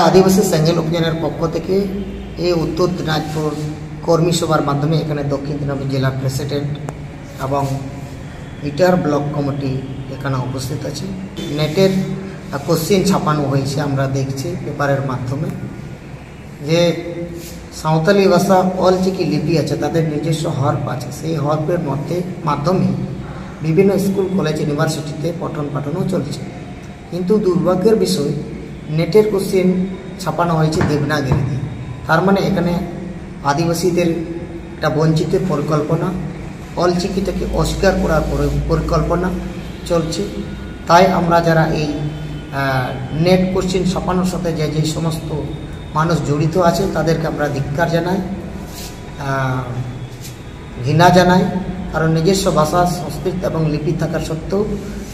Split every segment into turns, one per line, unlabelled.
आदिवासी सेंगेल अभियान पक्ष থেকে এই উত্তর দিনাজপুর কর্মী সভার মাধ্যমে এখানে দক্ষিণ দিনাজপুর জেলার প্রেসিডেন্ট এবং ইটার ব্লক কমিটি এখানে উপস্থিত আছে। নেটের কোশ্চেন ছাপানো হয়েছে, আমরা দেখছি পেপারের মাধ্যমে যে সাঁওতালি ভাষা অলচিকি লিপি আছে, তাদের নিজস্ব হরফ আছে। সেই হরফের মাধ্যমে বিভিন্ন স্কুল কলেজ ইউনিভার্সিটিতে পঠন পাঠনও চলছে। কিন্তু দুর্ভাগ্যের বিষয় নেটের কোশ্চেন ছাপানো হয়েছে দেবনাগরীতে। তার মানে এখানে আদিবাসীদের একটা বঞ্চিতের পরিকল্পনা, অলচিকিটাকে অস্বীকার করার পরিকল্পনা চলছে। তাই আমরা যারা এই নেট কোশ্চেন ছাপানোর সাথে যে সমস্ত মানুষ জড়িত আছে তাদেরকে আমরা ধিক্কার জানাই, ঘৃণা জানাই। কারণ নিজস্ব ভাষা, সংস্কৃত এবং লিপি থাকার সত্ত্বেও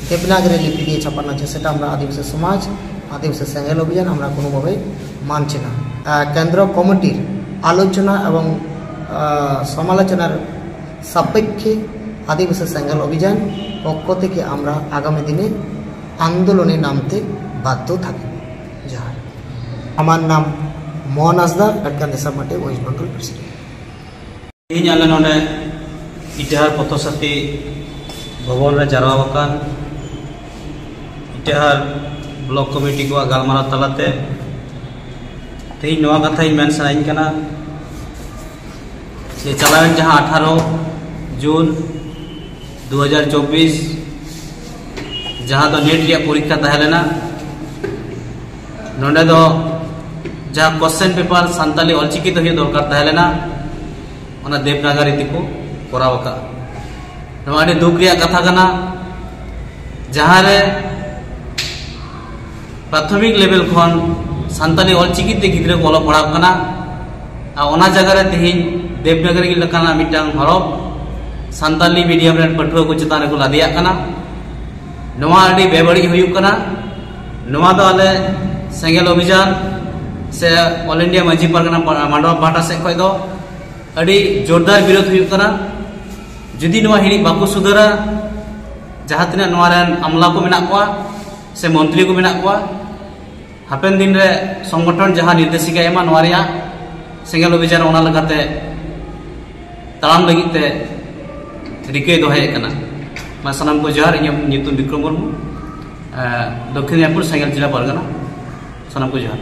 দেবনাগরী লিপি দিয়ে ছাপানো হচ্ছে, সেটা আমরা আদিবাসী সমাজ, আদিবাসী সেঙ্গেল অভিযান আমরা কোনোভাবেই মানছি না। কেন্দ্র কমিটির আলোচনা এবং সমালোচনার সাপেক্ষে আদিবাসী সেঙ্গেল অভিযান পক্ষ থেকে আমরা আগামী দিনে আন্দোলনে নামতে বাধ্য থাকি। জয়। আমার নাম মোহন হাসদা, কান্দিসা মাঠে ওয়েস্ট বেঙ্গল প্রেসিডেন্ট।
ᱤᱧ ᱟᱞᱮ ᱱᱚᱰᱮ ᱤᱴᱟᱦᱟᱨ ᱯᱚᱛᱚᱥᱟᱛᱤ ᱵᱷᱚᱵᱚᱱ ᱨᱮ ᱡᱟᱨᱣᱟ ᱟᱠᱟᱱ ᱤᱴᱟᱦᱟर ब्लॉक कमिटी को गालमाराव तलाते तेज नवा कथा मेन सानाई कना जे चलावेन जहां 18 जून 2024 जहां तो नेट रिया परीक्षा तहलेना नोंडे दो जहां क्वेश्चन पेपर सान्ताली अलचिकी तो दरकार तहलेना ओना देवनागरी को कराव का नवा अडी दुख रिया कथा कना जहां रे प्राथमिक लेवल खन सान्ताली अलचिकी ते गिद्रा को ओला पढ़ाव कना ओना जगह रे तेहिन देवनागरी लकाना मिटांग हरफ सान्ताली मीडियम रे पठुआ को चेतान को लादिया कना नवा अडी बेबड़ी हुयुक कना। नवा दो आले सेंगेल अभियान से ऑल इंडिया मांझी परगना मांडवा पाटा से खय दो अडी जोरदार विरोध हुयुक कना। जुदी नवा हिरी बाकु सुधारा जहां तिना नवा रेन अमला को मेना कोआ से मंत्री को मेना कोआ हापेन दिन रे संगठन जहां निर्देशिका एमा नवा रिया सेंगेल अभियान ओना लगाते तालाम लगी ते रिके दोहे कना। मा सनाम को जोहार। इᱧ ᱧᱩᱛᱩᱢ बिक्रम मुर्मू, दक्षिण दिनाजपुर सेंगेल जिला परगना। सनाम को जोहार।